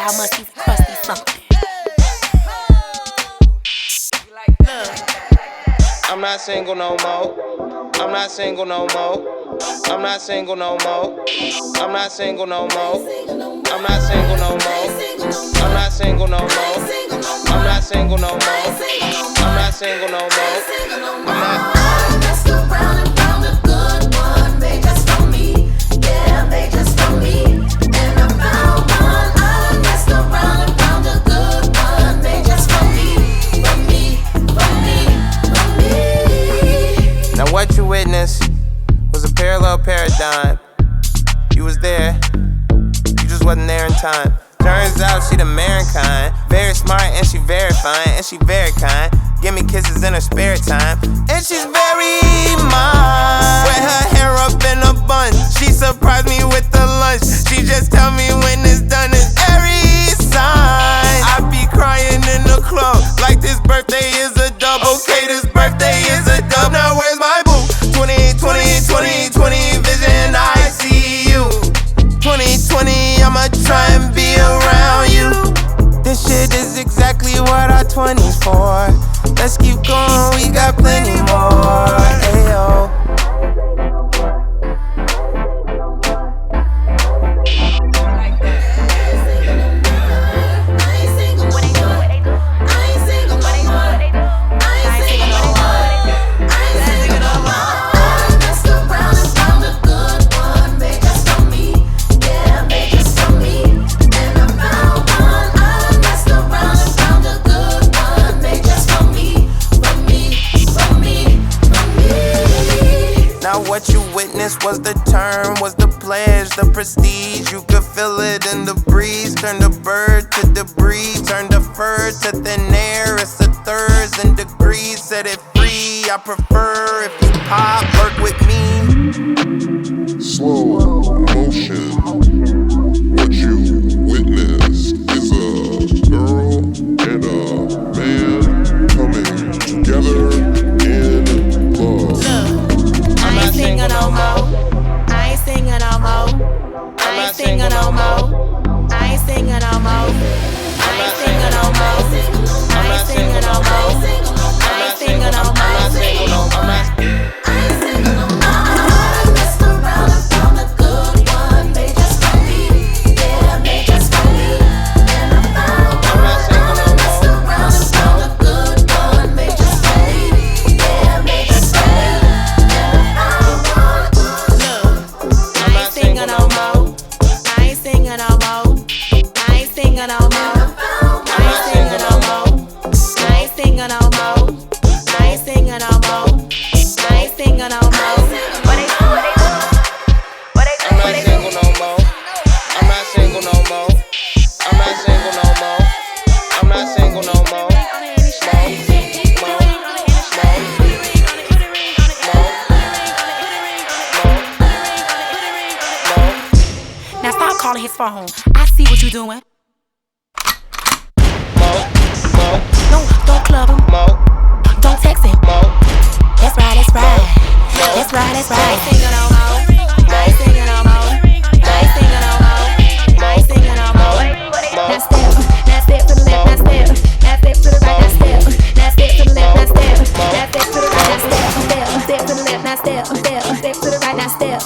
Y'all must be crusty something. I'm not single no more. I'm not single no more. I'm not single no more. I'm not single no more. I'm not single no more. I'm not single no more. I'm not single no more. I'm not single no more. I'm not. I messed around and found a good one made just for me. Yeah, made just for me. And I found one. I messed around and found a good one made just for me. For me, for me, for me. Now what you witnessed was a parallel paradigm. You was there, you just wasn't there in time. Turns out she the mankind, very smart and she very fine, and she very kind. Give me kisses in her spare time, and she's very mine. With her hair up in a bun, she surprised me with the lunch. She just tell me when it's done, it's every sign. I be crying in the club, like this birthday is a dub. Okay, this birthday is a dub. Now where's my boo? 2020 vision, I see you. 2020, I'ma try and be around you. This shit is exactly what our 20s for. Let's keep going, we got plenty more. Ayo. What you witnessed was the term, was the pledge, the prestige. You could feel it in the breeze. Turn the bird to debris, turn the fur to thin air. It's a thirds and degrees, set it free. I prefer if you pop, work with me. Slow motion. What you witnessed is a girl and a man coming together in love. I ain't singing no more. I ain't singing no more. I ain't singing no more. I ain't singing no more. I ain't singing no more. I ain't singing no more. I ain't singing no more. I ain't singing no more. I ain't singing no more. I messed around and found a good one made just for me. Yeah, made just for me. And I found one. I messed around and found a good one made just for me. Yeah, made just for me. Calling his phone. I see what you doing. No, don't club him. Don't text him. That's right, that's right. That's right, that's right. I ain't singing no more. I ain't singing no more. I ain't singing no more. I ain't singing no more. Now step to the left, now step. Now step to the right, now step. Now step to the left, now step. Now step to the right, now step. Step to the left, now step. Step to the right, now step.